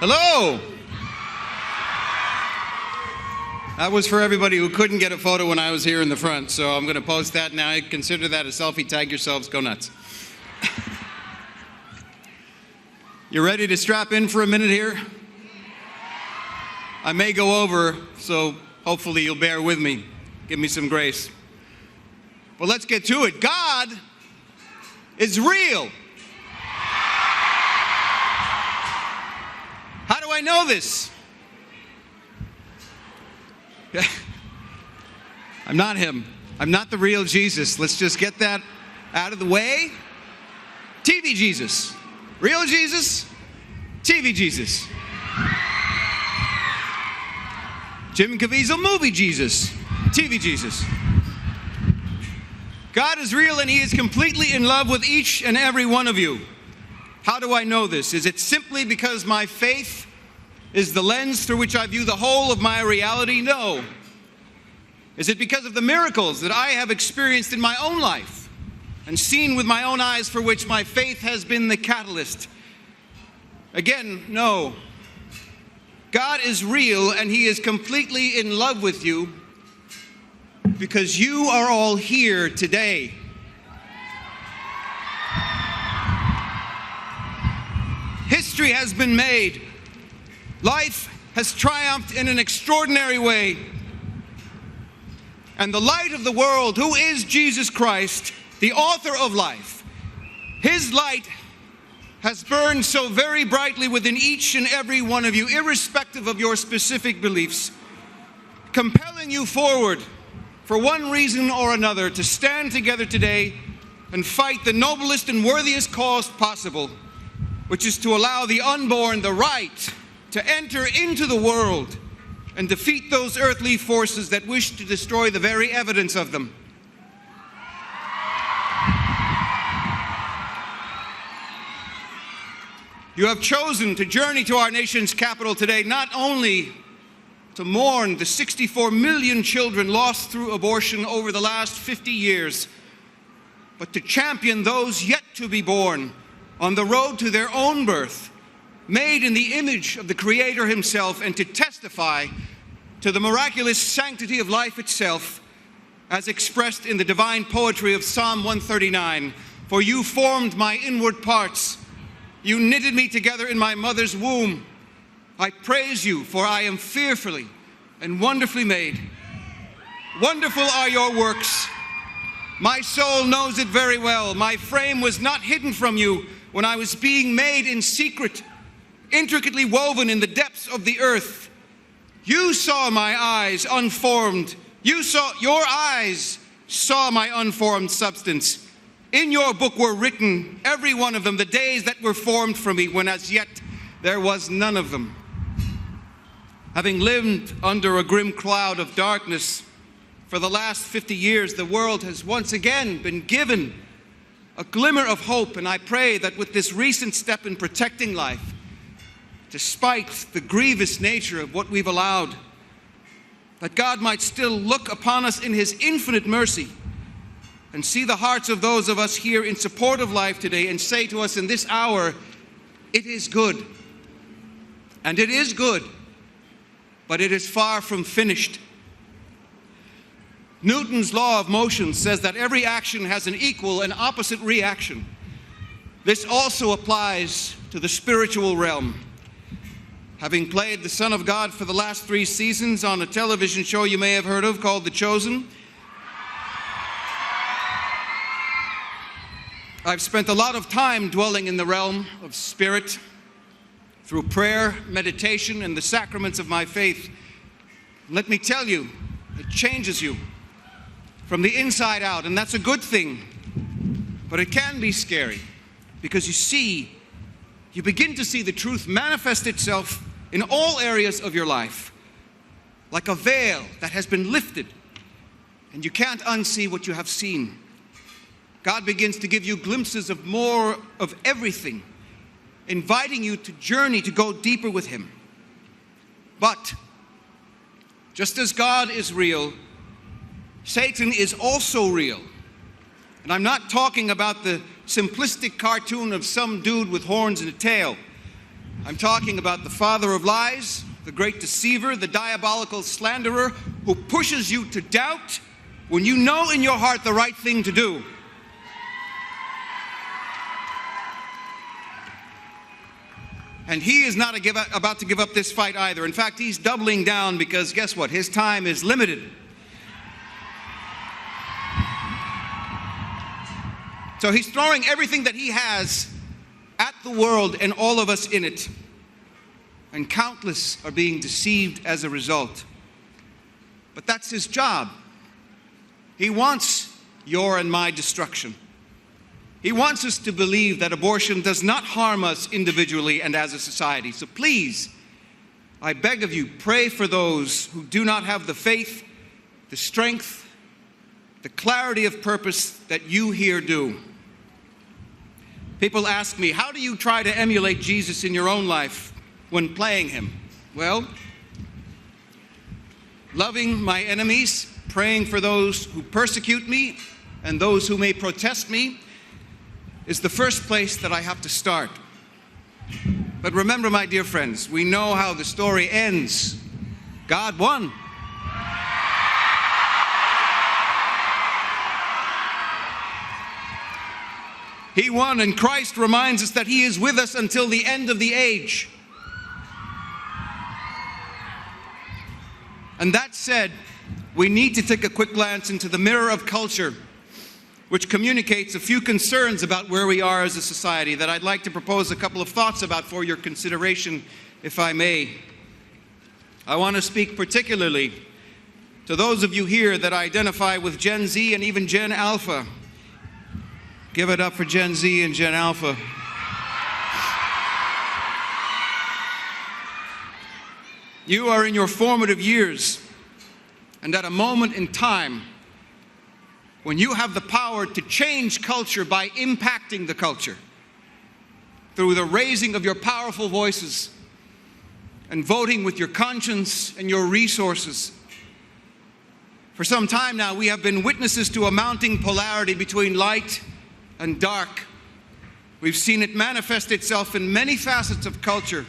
Hello! That was for everybody who couldn't get a photo when I was here in the front, so I'm going to post that now. Consider that a selfie. Tag yourselves. Go nuts. You ready to strap in for a minute here? I may go over, so hopefully you'll bear with me. Give me some grace. Well, let's get to it. God is real. How do I know this? I'm not him. I'm not the real Jesus. Let's just get that out of the way. TV Jesus. Real Jesus, TV Jesus. Jim Caviezel movie Jesus, TV Jesus. God is real and He is completely in love with each and every one of you. How do I know this? Is it simply because my faith is the lens through which I view the whole of my reality? No. Is it because of the miracles that I have experienced in my own life and seen with my own eyes for which my faith has been the catalyst? Again, no. God is real and He is completely in love with you because you are all here today. History has been made. Life has triumphed in an extraordinary way. And the light of the world, who is Jesus Christ, the author of life, His light has burned so very brightly within each and every one of you, irrespective of your specific beliefs, compelling you forward for one reason or another to stand together today and fight the noblest and worthiest cause possible, which is to allow the unborn the right to enter into the world and defeat those earthly forces that wish to destroy the very evidence of them. You have chosen to journey to our nation's capital today not only to mourn the 64 million children lost through abortion over the last 50 years, but to champion those yet to be born on the road to their own birth, made in the image of the Creator Himself, and to testify to the miraculous sanctity of life itself, as expressed in the divine poetry of Psalm 139. For you formed my inward parts. You knitted me together in my mother's womb. I praise you, for I am fearfully and wonderfully made. Wonderful are your works. My soul knows it very well. My frame was not hidden from you when I was being made in secret, intricately woven in the depths of the earth. You saw my eyes unformed. Your eyes saw my unformed substance. In your book were written, every one of them, the days that were formed for me, when as yet there was none of them. Having lived under a grim cloud of darkness for the last 50 years, the world has once again been given a glimmer of hope, and I pray that with this recent step in protecting life, despite the grievous nature of what we've allowed, that God might still look upon us in His infinite mercy and see the hearts of those of us here in support of life today and say to us in this hour, it is good. And it is good, but it is far from finished. Newton's law of motion says that every action has an equal and opposite reaction. This also applies to the spiritual realm. Having played the Son of God for the last 3 seasons on a television show you may have heard of called The Chosen, I've spent a lot of time dwelling in the realm of spirit through prayer, meditation, and the sacraments of my faith. Let me tell you, it changes you from the inside out, and that's a good thing. But it can be scary because you begin to see the truth manifest itself in all areas of your life, like a veil that has been lifted, and you can't unsee what you have seen. God begins to give you glimpses of more of everything, inviting you to journey, to go deeper with Him. But just as God is real, Satan is also real. And I'm not talking about the simplistic cartoon of some dude with horns and a tail. I'm talking about the father of lies, the great deceiver, the diabolical slanderer who pushes you to doubt when you know in your heart the right thing to do. And he is not about to give up this fight either. In fact, he's doubling down because guess what? His time is limited. So he's throwing everything that he has at the world and all of us in it. And countless are being deceived as a result. But that's his job. He wants your and my destruction. He wants us to believe that abortion does not harm us individually and as a society. So please, I beg of you, pray for those who do not have the faith, the strength, the clarity of purpose that you here do. People ask me, how do you try to emulate Jesus in your own life when playing him? Well, loving my enemies, praying for those who persecute me and those who may protest me is the first place that I have to start. But remember, my dear friends, we know how the story ends. God won. He won, and Christ reminds us that he is with us until the end of the age. And that said, we need to take a quick glance into the mirror of culture, which communicates a few concerns about where we are as a society that I'd like to propose a couple of thoughts about for your consideration, if I may. I want to speak particularly to those of you here that identify with Gen Z and even Gen Alpha. Give it up for Gen Z and Gen Alpha. You are in your formative years, and at a moment in time when you have the power to change culture by impacting the culture through the raising of your powerful voices and voting with your conscience and your resources. For some time now, we have been witnesses to a mounting polarity between light and dark. We've seen it manifest itself in many facets of culture.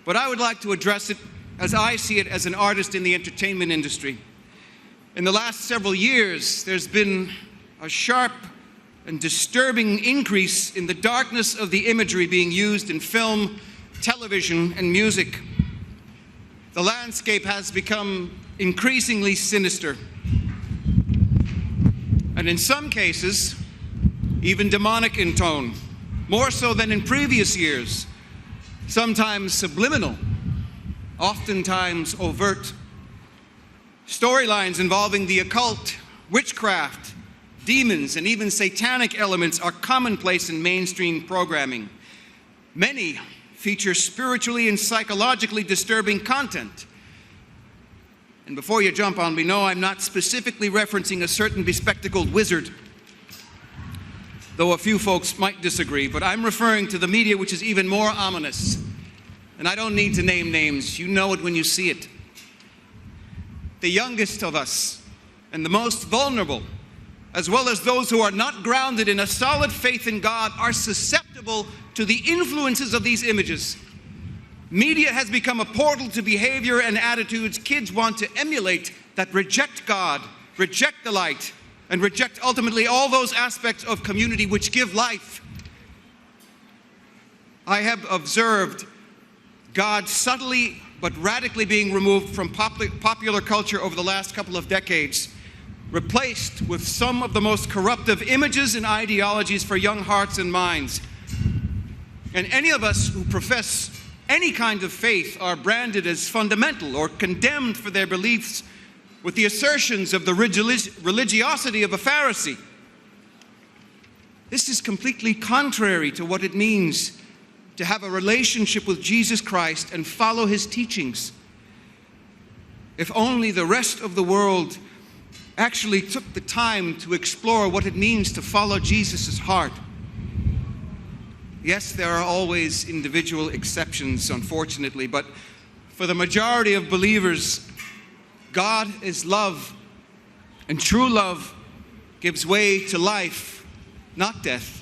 But I would like to address it as I see it as an artist in the entertainment industry. In the last several years, there's been a sharp and disturbing increase in the darkness of the imagery being used in film, television, and music. The landscape has become increasingly sinister, and in some cases, even demonic in tone, more so than in previous years, sometimes subliminal, oftentimes overt. Storylines involving the occult, witchcraft, demons, and even satanic elements are commonplace in mainstream programming. Many feature spiritually and psychologically disturbing content. And before you jump on me, no, I'm not specifically referencing a certain bespectacled wizard, though a few folks might disagree, but I'm referring to the media which is even more ominous. And I don't need to name names, you know it when you see it. The youngest of us and the most vulnerable, as well as those who are not grounded in a solid faith in God, are susceptible to the influences of these images. Media has become a portal to behavior and attitudes kids want to emulate that reject God, reject the light, and reject ultimately all those aspects of community which give life. I have observed God subtly but radically being removed from popular culture over the last couple of decades, replaced with some of the most corruptive images and ideologies for young hearts and minds. And any of us who profess any kind of faith are branded as fundamental or condemned for their beliefs with the assertions of the religiosity of a Pharisee. This is completely contrary to what it means to have a relationship with Jesus Christ and follow his teachings. If only the rest of the world actually took the time to explore what it means to follow Jesus' heart. Yes, there are always individual exceptions, unfortunately, but for the majority of believers, God is love, and true love gives way to life, not death.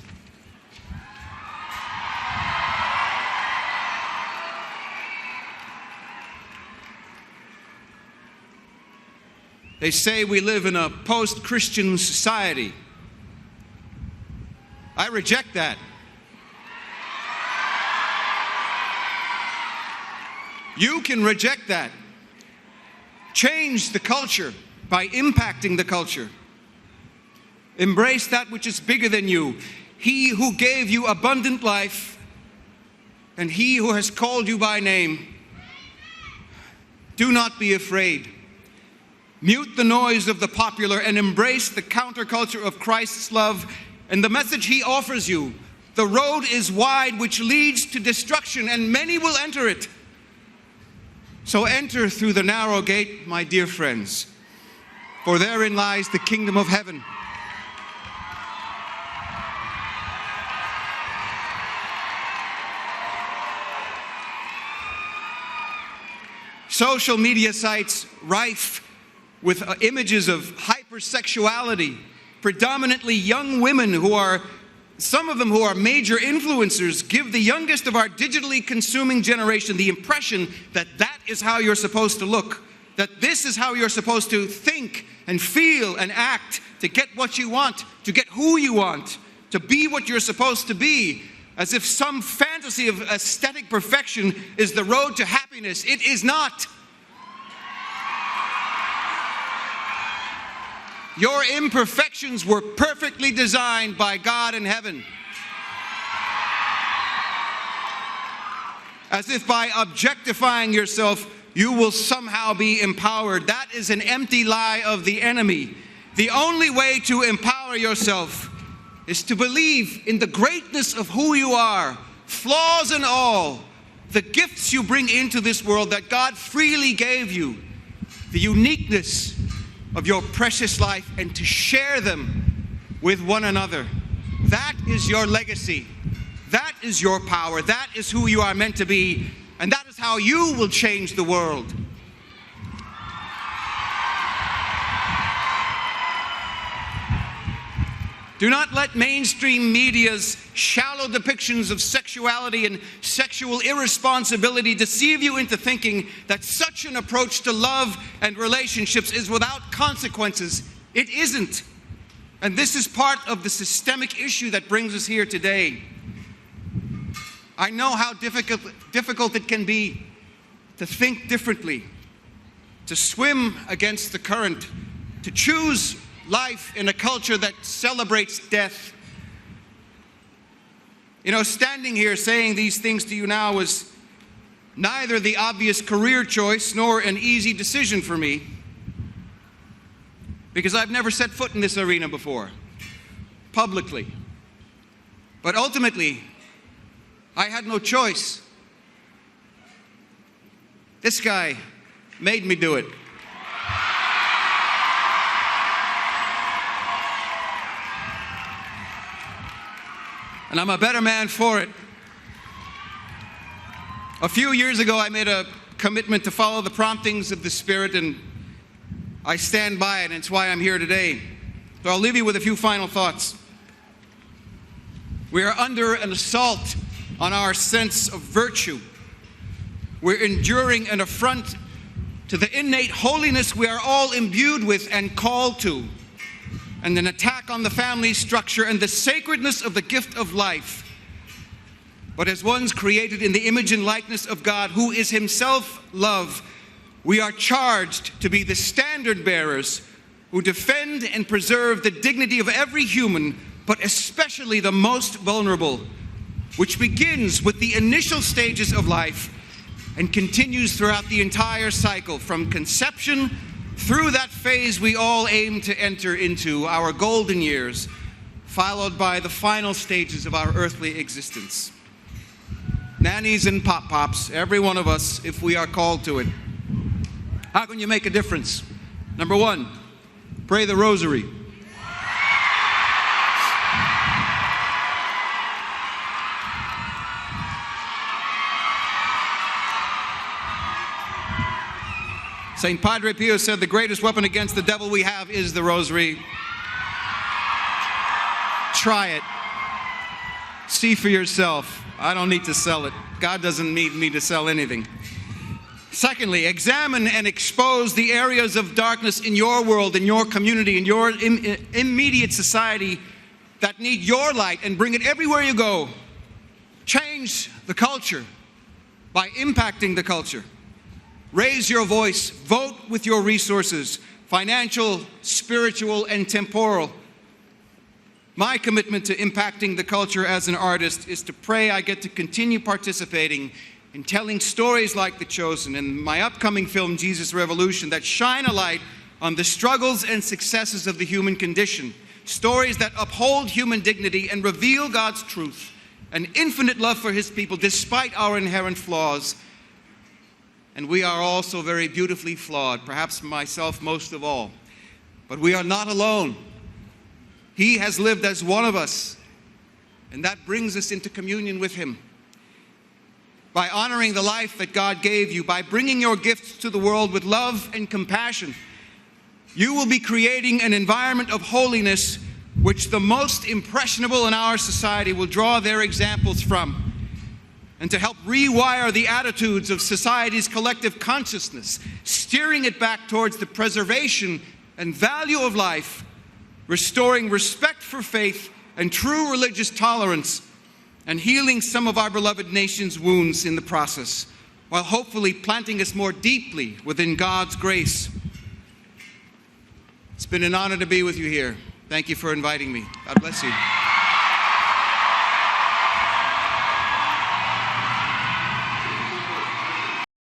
They say we live in a post-Christian society. I reject that. You can reject that. Change the culture by impacting the culture. Embrace that which is bigger than you. He who gave you abundant life and he who has called you by name. Do not be afraid. Mute the noise of the popular and embrace the counterculture of Christ's love and the message he offers you. The road is wide which leads to destruction, and many will enter it. So enter through the narrow gate, my dear friends, for therein lies the kingdom of heaven. Social media sites rife with images of hypersexuality, predominantly young women some of them who are major influencers, give the youngest of our digitally consuming generation the impression that that is how you're supposed to look, that this is how you're supposed to think and feel and act to get what you want, to get who you want, to be what you're supposed to be, as if some fantasy of aesthetic perfection is the road to happiness. It is not. Your imperfections were perfectly designed by God in heaven. As if by objectifying yourself, you will somehow be empowered. That is an empty lie of the enemy. The only way to empower yourself is to believe in the greatness of who you are, flaws and all, the gifts you bring into this world that God freely gave you, the uniqueness of your precious life, and to share them with one another. That is your legacy. That is your power. That is who you are meant to be. And that is how you will change the world. Do not let mainstream media's shallow depictions of sexuality and sexual irresponsibility deceive you into thinking that such an approach to love and relationships is without consequences. It isn't. And this is part of the systemic issue that brings us here today. I know how difficult it can be to think differently, to swim against the current, to choose life in a culture that celebrates death. You know, standing here saying these things to you now is neither the obvious career choice nor an easy decision for me, because I've never set foot in this arena before, publicly. But ultimately, I had no choice. This guy made me do it. And I'm a better man for it. A few years ago, I made a commitment to follow the promptings of the Spirit, and I stand by it, and it's why I'm here today. So I'll leave you with a few final thoughts. We are under an assault on our sense of virtue. We're enduring an affront to the innate holiness we are all imbued with and called to, and an attack on the family structure and the sacredness of the gift of life. But as ones created in the image and likeness of God, who is himself love, we are charged to be the standard bearers who defend and preserve the dignity of every human, but especially the most vulnerable, which begins with the initial stages of life and continues throughout the entire cycle, from conception through that phase we all aim to enter into, our golden years, followed by the final stages of our earthly existence. Nannies and pop-pops, every one of us, if we are called to it. How can you make a difference? Number one, pray the rosary. St. Padre Pio said the greatest weapon against the devil we have is the rosary. Try it. See for yourself. I don't need to sell it. God doesn't need me to sell anything. Secondly, examine and expose the areas of darkness in your world, in your community, in your immediate society that need your light, and bring it everywhere you go. Change the culture by impacting the culture. Raise your voice. Vote with your resources, financial, spiritual, and temporal. My commitment to impacting the culture as an artist is to pray I get to continue participating in telling stories like The Chosen and my upcoming film, Jesus Revolution, that shine a light on the struggles and successes of the human condition. Stories that uphold human dignity and reveal God's truth and infinite love for his people despite our inherent flaws. And we are all so very beautifully flawed, perhaps myself most of all. But we are not alone. He has lived as one of us, and that brings us into communion with him. By honoring the life that God gave you, by bringing your gifts to the world with love and compassion, you will be creating an environment of holiness which the most impressionable in our society will draw their examples from, and to help rewire the attitudes of society's collective consciousness, steering it back towards the preservation and value of life, restoring respect for faith and true religious tolerance, and healing some of our beloved nation's wounds in the process, while hopefully planting us more deeply within God's grace. It's been an honor to be with you here. Thank you for inviting me. God bless you.